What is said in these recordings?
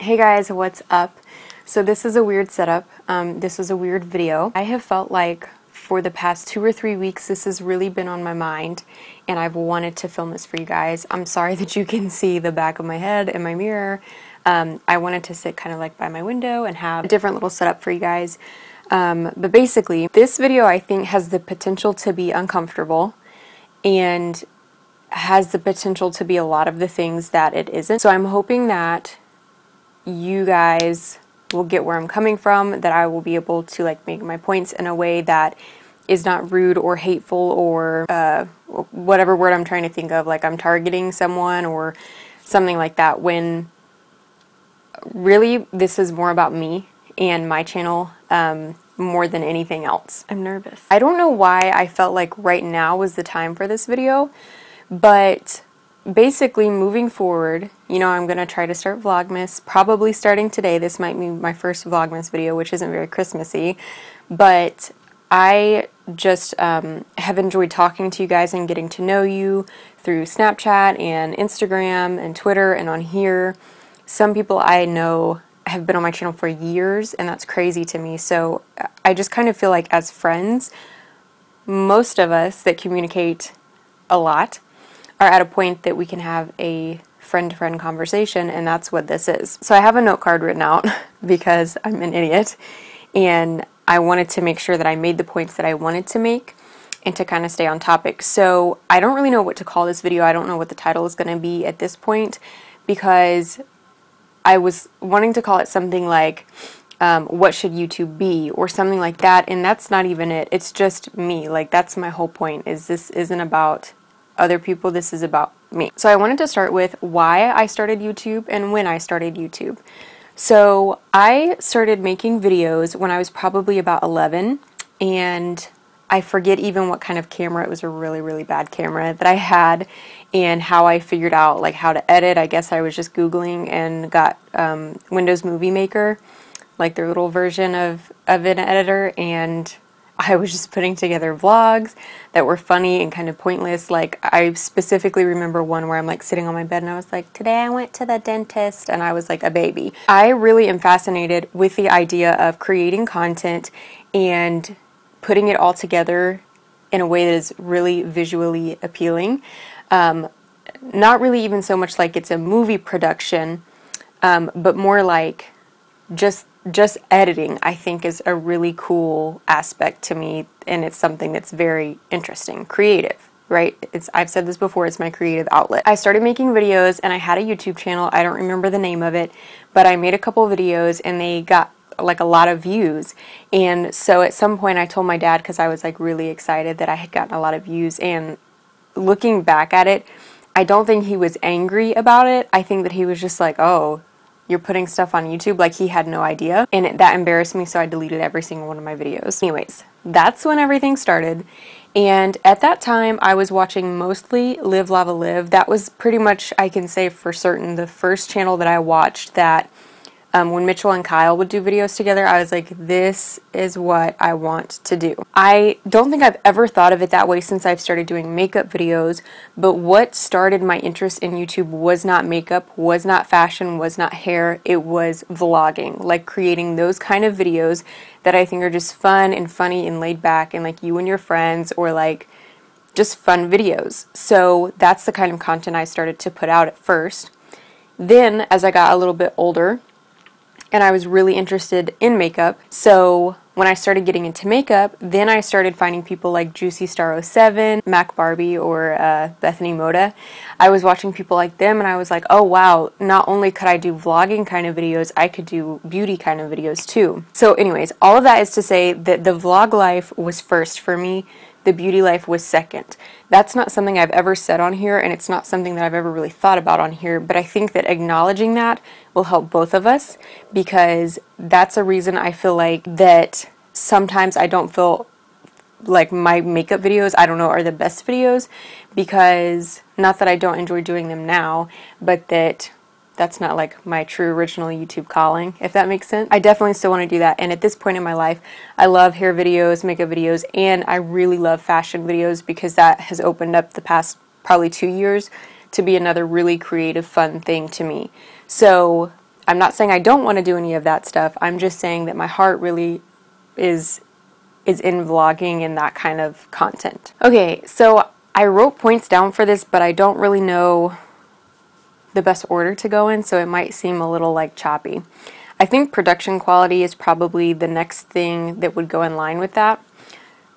Hey guys, what's up? So this is a weird setup. This is a weird video. I have felt like for the past 2 or 3 weeks this has really been on my mind and I've wanted to film this for you guys. I'm sorry that you can see the back of my head in my mirror. I wanted to sit kind of like by my window and have a different little setup for you guys. But basically, this video I think has the potential to be uncomfortable and has the potential to be a lot of the things that it isn't. So I'm hoping that you guys will get where I'm coming from, that I will be able to like make my points in a way that is not rude or hateful or whatever word I'm trying to think of, like I'm targeting someone or something like that, when really this is more about me and my channel more than anything else. I'm nervous. I don't know why I felt like right now was the time for this video, but basically moving forward, you know, I'm going to try to start Vlogmas, probably starting today. This might be my first Vlogmas video, which isn't very Christmassy, but I just have enjoyed talking to you guys and getting to know you through Snapchat and Instagram and Twitter and on here. Some people I know have been on my channel for years, and that's crazy to me. So I just kind of feel like as friends, most of us that communicate a lot are at a point that we can have a friend-to-friend conversation, and that's what this is. So I have a note card written out because I'm an idiot, and I wanted to make sure that I made the points that I wanted to make and to kind of stay on topic. So I don't really know what to call this video. I don't know what the title is going to be at this point, because I was wanting to call it something like what should YouTube be, or something like that, and that's not even it. It's just me. Like, that's my whole point, is this isn't about other people, this is about me. So I wanted to start with why I started YouTube and when I started YouTube. So I started making videos when I was probably about 11, and I forget even what kind of camera. It was a really, really bad camera that I had, and how I figured out like how to edit. I guess I was just Googling and got Windows Movie Maker, like their little version of an editor, and I was just putting together vlogs that were funny and kind of pointless. Like, I specifically remember one where I'm like sitting on my bed and I was like, today I went to the dentist, and I was like a baby. I really am fascinated with the idea of creating content and putting it all together in a way that is really visually appealing. Not really even so much like it's a movie production, but more like just editing, I think, is a really cool aspect to me, and it's something that's very interesting, creative, right? I've said this before, it's my creative outlet. I started making videos and I had a YouTube channel. I don't remember the name of it, but I made a couple videos and they got like a lot of views. And so at some point I told my dad, because I was like really excited that I had gotten a lot of views, and looking back at it, I don't think he was angry about it. I think that he was just like, oh, you're putting stuff on YouTube, like he had no idea, and that embarrassed me, so I deleted every single one of my videos. Anyways, that's when everything started, and at that time I was watching mostly Live Lava Live. That was pretty much, I can say for certain, the first channel that I watched that when Mitchell and Kyle would do videos together, I was like, this is what I want to do. I don't think I've ever thought of it that way since I've started doing makeup videos, but what started my interest in YouTube was not makeup, was not fashion, was not hair, it was vlogging, like creating those kind of videos that I think are just fun and funny and laid back and like you and your friends, or like just fun videos. So that's the kind of content I started to put out at first. Then as I got a little bit older, and I was really interested in makeup, so when I started getting into makeup, then I started finding people like Juicy Star 07, Mac Barbie, or Bethany Moda. I was watching people like them, and I was like, oh wow, not only could I do vlogging kind of videos, I could do beauty kind of videos too. So anyways, all of that is to say that the vlog life was first for me, the beauty life was second. That's not something I've ever said on here, and it's not something that I've ever really thought about on here, but I think that acknowledging that will help both of us, because that's a reason I feel like that sometimes I don't feel like my makeup videos, I don't know, are the best videos, because not that I don't enjoy doing them now, but that's not like my true original YouTube calling, if that makes sense. I definitely still want to do that, and at this point in my life, I love hair videos, makeup videos, and I really love fashion videos, because that has opened up the past probably 2 years to be another really creative, fun thing to me. So I'm not saying I don't want to do any of that stuff. I'm just saying that my heart really is in vlogging and that kind of content. Okay, so I wrote points down for this, but I don't really know the best order to go in, so it might seem a little like choppy. I think production quality is probably the next thing that would go in line with that,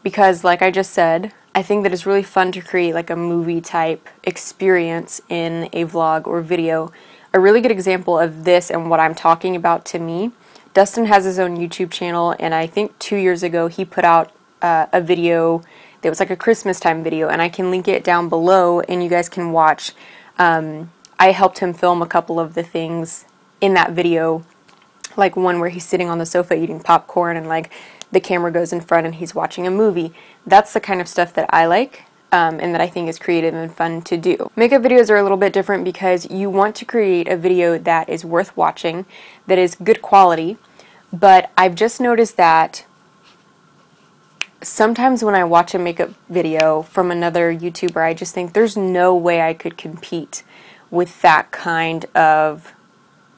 because like I just said, I think that it's really fun to create like a movie type experience in a vlog or video. A really good example of this and what I'm talking about to me, Dustin has his own YouTube channel, and I think 2 years ago he put out a video that was like a Christmas time video, and I can link it down below and you guys can watch. I helped him film a couple of the things in that video, like one where he's sitting on the sofa eating popcorn and like the camera goes in front and he's watching a movie. That's the kind of stuff that I like. And that I think is creative and fun to do. Makeup videos are a little bit different because you want to create a video that is worth watching, that is good quality, but I've just noticed that sometimes when I watch a makeup video from another YouTuber, I just think there's no way I could compete with that kind of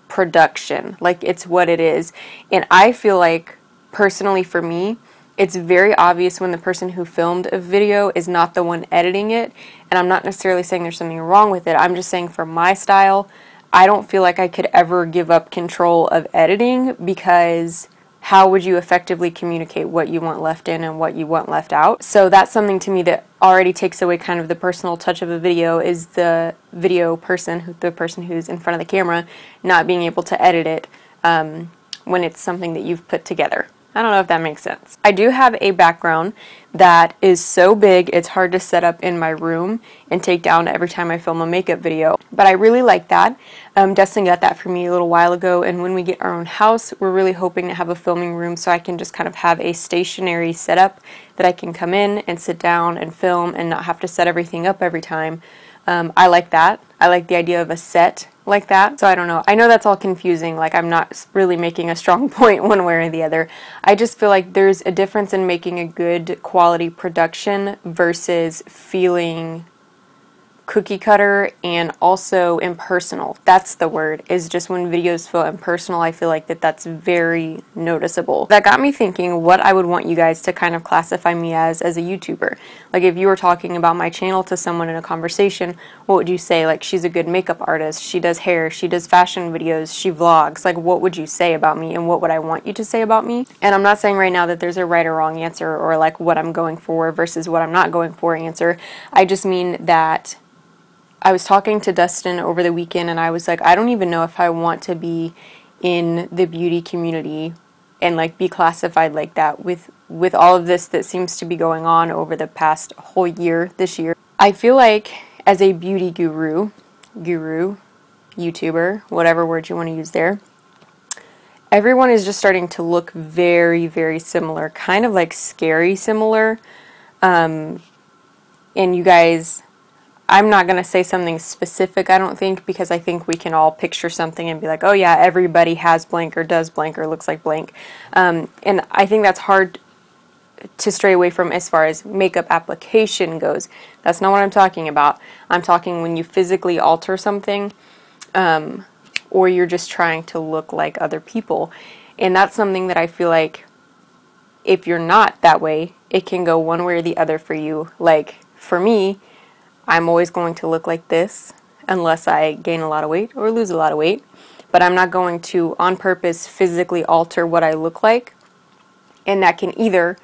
production. Like, it's what it is. And I feel like, personally for me, it's very obvious when the person who filmed a video is not the one editing it, and I'm not necessarily saying there's something wrong with it. I'm just saying for my style, I don't feel like I could ever give up control of editing, because how would you effectively communicate what you want left in and what you want left out? So that's something to me that already takes away kind of the personal touch of a video, is the video person, the person who's in front of the camera, not being able to edit it when it's something that you've put together. I don't know if that makes sense. I do have a background that is so big it's hard to set up in my room and take down every time I film a makeup video, but I really like that. Dustin got that for me a little while ago, and when we get our own house, we're really hoping to have a filming room so I can just kind of have a stationary setup that I can come in and sit down and film and not have to set everything up every time. I like that. I like the idea of a set like that. So I don't know. I know that's all confusing. Like, I'm not really making a strong point one way or the other. I just feel like there's a difference in making a good quality production versus feeling cookie cutter and also impersonal. That's the word, is just when videos feel impersonal, I feel like that's very noticeable. That got me thinking what I would want you guys to kind of classify me as a YouTuber. Like, if you were talking about my channel to someone in a conversation, what would you say? Like, she's a good makeup artist, she does hair, she does fashion videos, she vlogs. Like, what would you say about me, and what would I want you to say about me? And I'm not saying right now that there's a right or wrong answer, or like what I'm going for versus what I'm not going for answer. I just mean that I was talking to Dustin over the weekend, and I was like, I don't even know if I want to be in the beauty community and like be classified like that with all of this that seems to be going on over the past whole year, this year. I feel like as a beauty guru, YouTuber, whatever word you want to use there, everyone is just starting to look very, very similar, kind of like scary similar. And you guys, I'm not going to say something specific, I don't think, because I think we can all picture something and be like, oh yeah, everybody has blank or does blank or looks like blank. And I think that's hard to stray away from as far as makeup application goes. That's not what I'm talking about. I'm talking when you physically alter something, or you're just trying to look like other people. And that's something that I feel like if you're not that way, it can go one way or the other for you. Like, for me, I'm always going to look like this unless I gain a lot of weight or lose a lot of weight. But I'm not going to, on purpose, physically alter what I look like. And that can either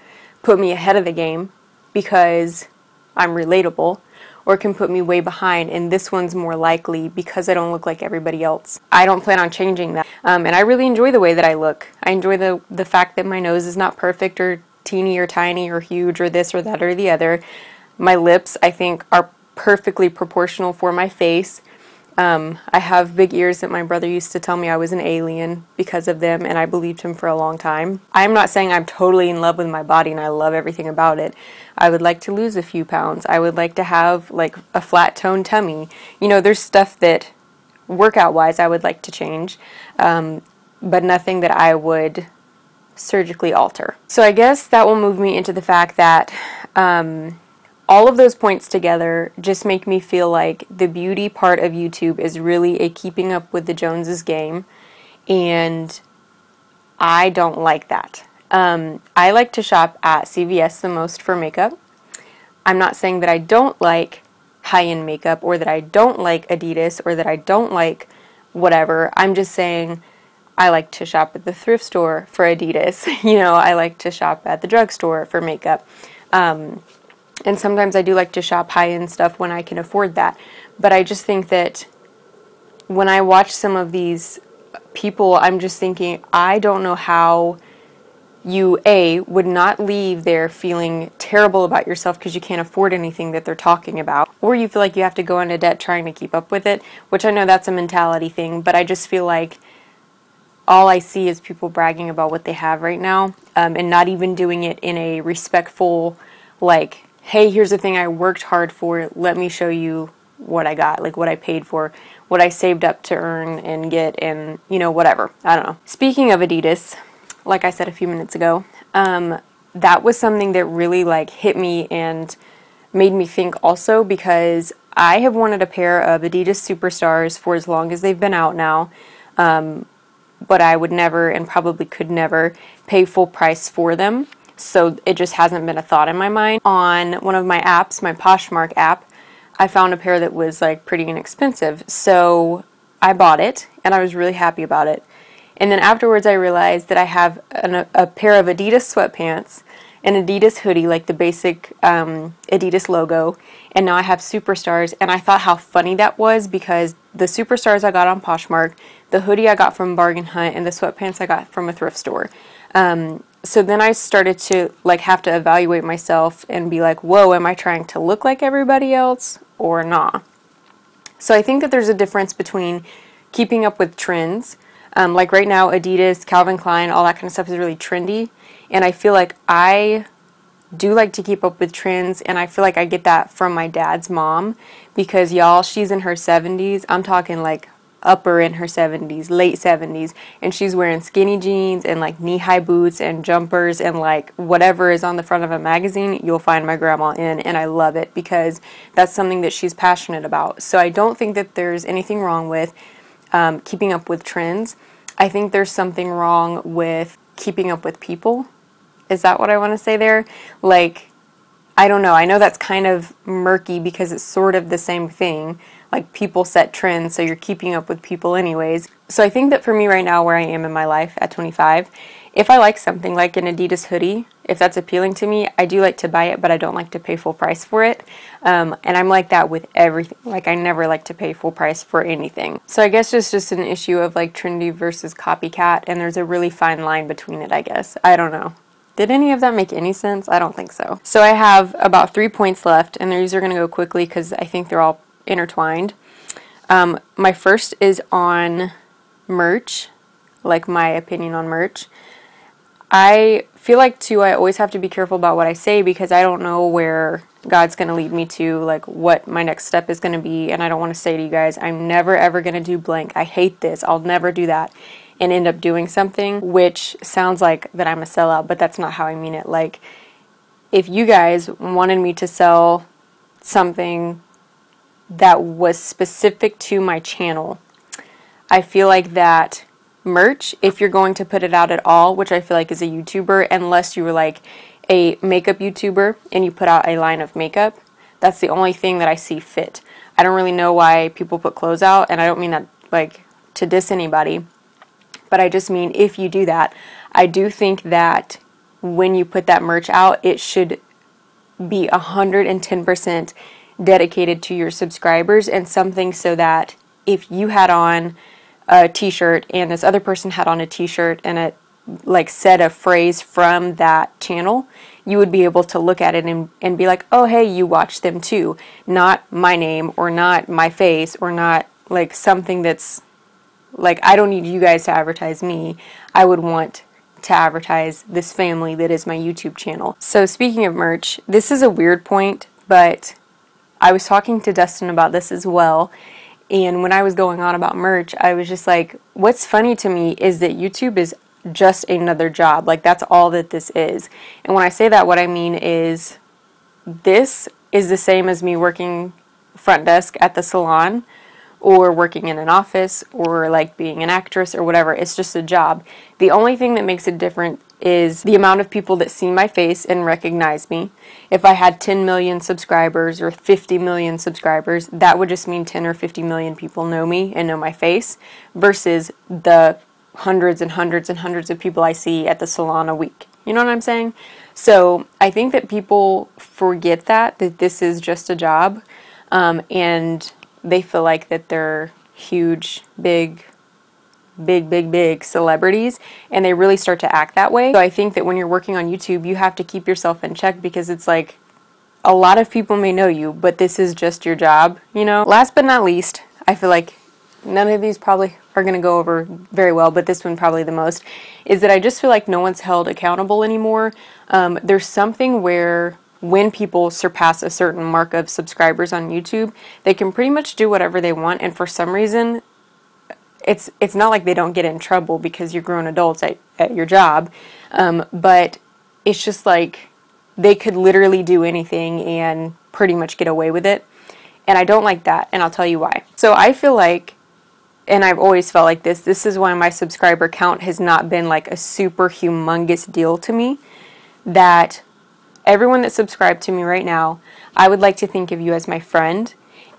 put me ahead of the game because I'm relatable, or it can put me way behind, and this one's more likely because I don't look like everybody else. I don't plan on changing that. And I really enjoy the way that I look. I enjoy the fact that my nose is not perfect or teeny or tiny or huge or this or that or the other. My lips, I think, are perfectly proportional for my face. I have big ears that my brother used to tell me I was an alien because of them, and I believed him for a long time. I'm not saying I'm totally in love with my body and I love everything about it. I would like to lose a few pounds. I would like to have like a flat toned tummy. You know, there's stuff that workout wise I would like to change, but nothing that I would surgically alter. So I guess that will move me into the fact that all of those points together just make me feel like the beauty part of YouTube is really a keeping up with the Joneses game, and I don't like that. I like to shop at CVS the most for makeup. I'm not saying that I don't like high-end makeup or that I don't like Adidas or that I don't like whatever. I'm just saying I like to shop at the thrift store for Adidas. I like to shop at the drugstore for makeup. And sometimes I do like to shop high-end stuff when I can afford that. But I just think that when I watch some of these people, I'm just thinking, I don't know how you, A, would not leave there feeling terrible about yourself because you can't afford anything that they're talking about, or you feel like you have to go into debt trying to keep up with it, which I know that's a mentality thing, but I just feel like all I see is people bragging about what they have right now, and not even doing it in a respectful, like, hey, here's the thing I worked hard for, let me show you what I got, like what I paid for, what I saved up to earn and get, and, whatever. I don't know. Speaking of Adidas, like I said a few minutes ago, that was something that really like hit me and made me think also, because I have wanted a pair of Adidas Superstars for as long as they've been out now, but I would never and probably could never pay full price for them, so it just hasn't been a thought in my mind. On one of my apps, my Poshmark app, I found a pair that was like pretty inexpensive, so I bought it and I was really happy about it. And then afterwards I realized that I have a pair of Adidas sweatpants, an Adidas hoodie, like the basic Adidas logo, and now I have Superstars, and I thought how funny that was because the Superstars I got on Poshmark, the hoodie I got from Bargain Hunt, and the sweatpants I got from a thrift store. So then I started to like have to evaluate myself and be like, whoa, am I trying to look like everybody else or not? So I think that there's a difference between keeping up with trends. Like right now, Adidas, Calvin Klein, all that kind of stuff is really trendy. And I feel like I do like to keep up with trends. And I feel like I get that from my dad's mom. Because y'all, she's in her 70s. I'm talking like upper in her 70s, late 70s. And she's wearing skinny jeans and like knee-high boots and jumpers. And like whatever is on the front of a magazine, you'll find my grandma in. And I love it because that's something that she's passionate about. So I don't think that there's anything wrong with keeping up with trends. I think there's something wrong with keeping up with people. Is that what I want to say there? Like, I don't know. I know that's kind of murky because it's sort of the same thing. Like, people set trends, so you're keeping up with people anyways. So I think that for me right now, where I am in my life at 25, if I like something like an Adidas hoodie, if that's appealing to me, I do like to buy it, but I don't like to pay full price for it. And I'm like that with everything. Like, I never like to pay full price for anything. So I guess it's just an issue of like trendy versus copycat, and there's a really fine line between it, I guess. I don't know. Did any of that make any sense? I don't think so. So I have about 3 points left, and these are going to go quickly because I think they're all intertwined. My first is on merch, like my opinion on merch. I feel like, too, I always have to be careful about what I say because I don't know where God's going to lead me to, like what my next step is going to be, and I don't want to say to you guys, I'm never ever going to do blank. I hate this. I'll never do that, and end up doing something, which sounds like that I'm a sellout, but that's not how I mean it. Like, if you guys wanted me to sell something that was specific to my channel, I feel like that merch, if you're going to put it out at all, which I feel like is a YouTuber, unless you were like a makeup YouTuber and you put out a line of makeup, that's the only thing that I see fit. I don't really know why people put clothes out, and I don't mean that like to diss anybody, but I just mean if you do that, I do think that when you put that merch out, it should be 110% dedicated to your subscribers, and something so that if you had on a t-shirt and this other person had on a t-shirt and it like said a phrase from that channel, you would be able to look at it and be like, oh hey, you watch them too. Not my name or not my face or not like something that's like, I don't need you guys to advertise me. I would want to advertise this family that is my YouTube channel. So speaking of merch, this is a weird point, but I was talking to Dustin about this as well. And when I was going on about merch, I was just like, what's funny to me is that YouTube is just another job. Like, that's all that this is. And when I say that, what I mean is this is the same as me working front desk at the salon, or working in an office or like being an actress or whatever. It's just a job. The only thing that makes it different is the amount of people that see my face and recognize me. If I had 10 million subscribers or 50 million subscribers, that would just mean 10 or 50 million people know me and know my face versus the hundreds and hundreds and hundreds of people I see at the salon a week. You know what I'm saying? So I think that people forget that this is just a job, and they feel like that they're huge, big celebrities, and they really start to act that way. So I think that when you're working on YouTube, you have to keep yourself in check, because it's like a lot of people may know you, but this is just your job, you know? Last but not least, I feel like none of these probably are going to go over very well, but this one probably the most, is that I just feel like no one's held accountable anymore. There's something where when people surpass a certain mark of subscribers on YouTube, they can pretty much do whatever they want, and for some reason, it's not like they don't get in trouble because you're grown adults at your job, but it's just like they could literally do anything and pretty much get away with it, and I don't like that, and I'll tell you why. So I feel like, and I've always felt like this is why my subscriber count has not been like a super humongous deal to me, that everyone that subscribed to me right now, I would like to think of you as my friend.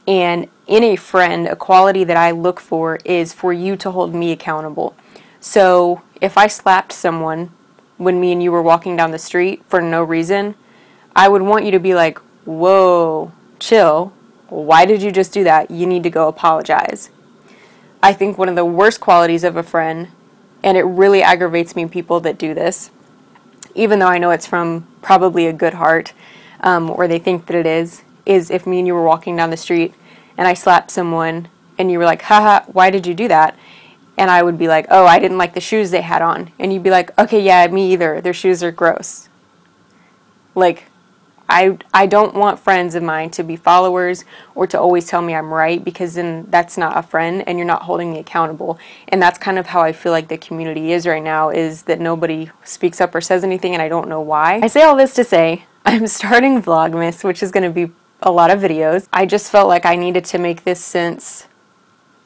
And in a friend, a quality that I look for is for you to hold me accountable. So if I slapped someone when me and you were walking down the street for no reason, I would want you to be like, whoa, chill. Why did you just do that? You need to go apologize. I think one of the worst qualities of a friend, and it really aggravates me, people that do this, even though I know it's from probably a good heart, or they think that it is if me and you were walking down the street and I slapped someone and you were like, haha, why did you do that? And I would be like, oh, I didn't like the shoes they had on. And you'd be like, okay, yeah, me either. Their shoes are gross. Like, I don't want friends of mine to be followers or to always tell me I'm right, because then that's not a friend and you're not holding me accountable. And that's kind of how I feel like the community is right now, is that nobody speaks up or says anything, and I don't know why. I say all this to say I'm starting Vlogmas, which is going to be a lot of videos. I just felt like I needed to make this, since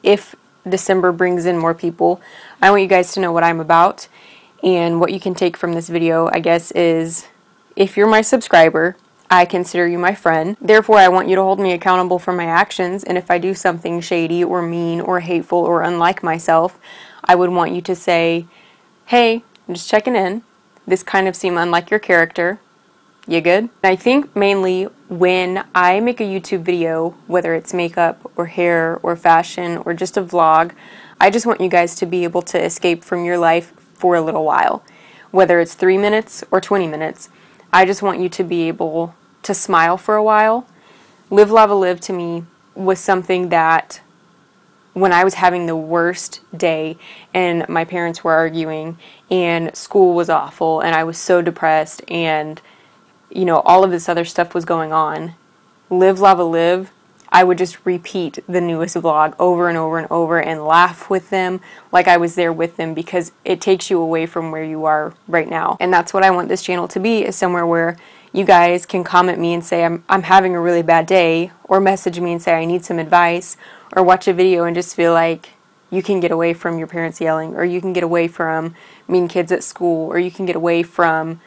if December brings in more people, I want you guys to know what I'm about. And what you can take from this video, I guess, is if you're my subscriber, I consider you my friend. Therefore, I want you to hold me accountable for my actions, and if I do something shady or mean or hateful or unlike myself, I would want you to say, hey, I'm just checking in. This kind of seemed unlike your character. You good? I think mainly when I make a YouTube video, whether it's makeup or hair or fashion or just a vlog, I just want you guys to be able to escape from your life for a little while. Whether it's 3 minutes or 20 minutes, I just want you to be able to smile for a while. Live, Lava, Live to me was something that when I was having the worst day and my parents were arguing and school was awful and I was so depressed and, you know, all of this other stuff was going on, Live, Lava, Live, I would just repeat the newest vlog over and over and over and laugh with them like I was there with them, because it takes you away from where you are right now. And that's what I want this channel to be, is somewhere where you guys can comment me and say I'm having a really bad day, or message me and say I need some advice, or watch a video and just feel like you can get away from your parents yelling, or you can get away from mean kids at school, or you can get away from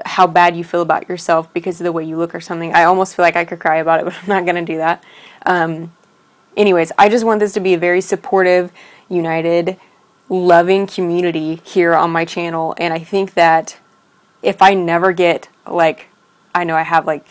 how bad you feel about yourself because of the way you look or something. I almost feel like I could cry about it, but I'm not going to do that. Anyways, I just want this to be a very supportive, united, loving community here on my channel, and I think that if I never get, like, I know I have like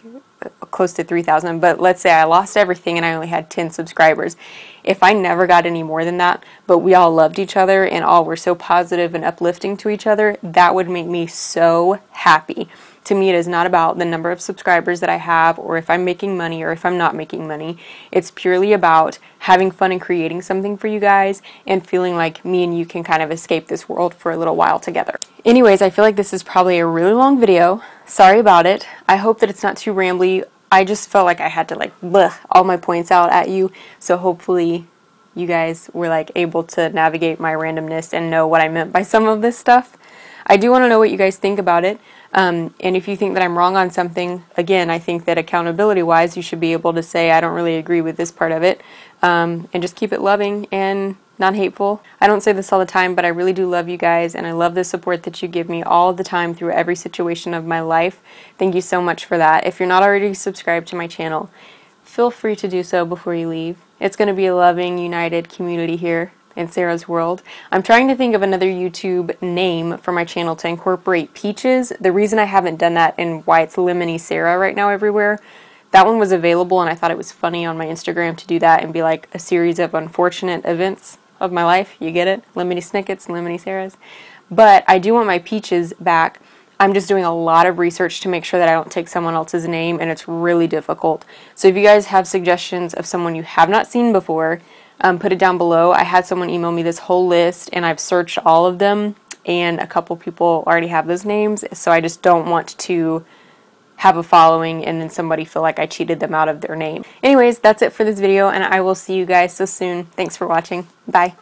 close to 3,000, but let's say I lost everything and I only had 10 subscribers. If I never got any more than that, but we all loved each other and all were so positive and uplifting to each other, that would make me so happy. To me, it is not about the number of subscribers that I have, or if I'm making money or if I'm not making money. It's purely about having fun and creating something for you guys and feeling like me and you can kind of escape this world for a little while together. Anyways, I feel like this is probably a really long video. Sorry about it. I hope that it's not too rambly. I just felt like I had to like bleh all my points out at you, so hopefully you guys were like able to navigate my randomness and know what I meant by some of this stuff. I do want to know what you guys think about it. And if you think that I'm wrong on something, again, I think that accountability-wise, you should be able to say, I don't really agree with this part of it, and just keep it loving and not hateful. I don't say this all the time, but I really do love you guys, and I love the support that you give me all the time through every situation of my life. Thank you so much for that. If you're not already subscribed to my channel, feel free to do so before you leave. It's going to be a loving, united community here in Sarah's world. I'm trying to think of another YouTube name for my channel to incorporate peaches. The reason I haven't done that and why it's Lemony Sarah right now everywhere, that one was available and I thought it was funny on my Instagram to do that and be like a series of unfortunate events of my life. You get it? Lemony Snickets, Lemony Sarahs. But I do want my peaches back. I'm just doing a lot of research to make sure that I don't take someone else's name, and it's really difficult. So if you guys have suggestions of someone you have not seen before, put it down below. I had someone email me this whole list, and I've searched all of them, and a couple people already have those names, so I just don't want to have a following and then somebody feel like I cheated them out of their name. Anyways, that's it for this video, and I will see you guys so soon. Thanks for watching. Bye.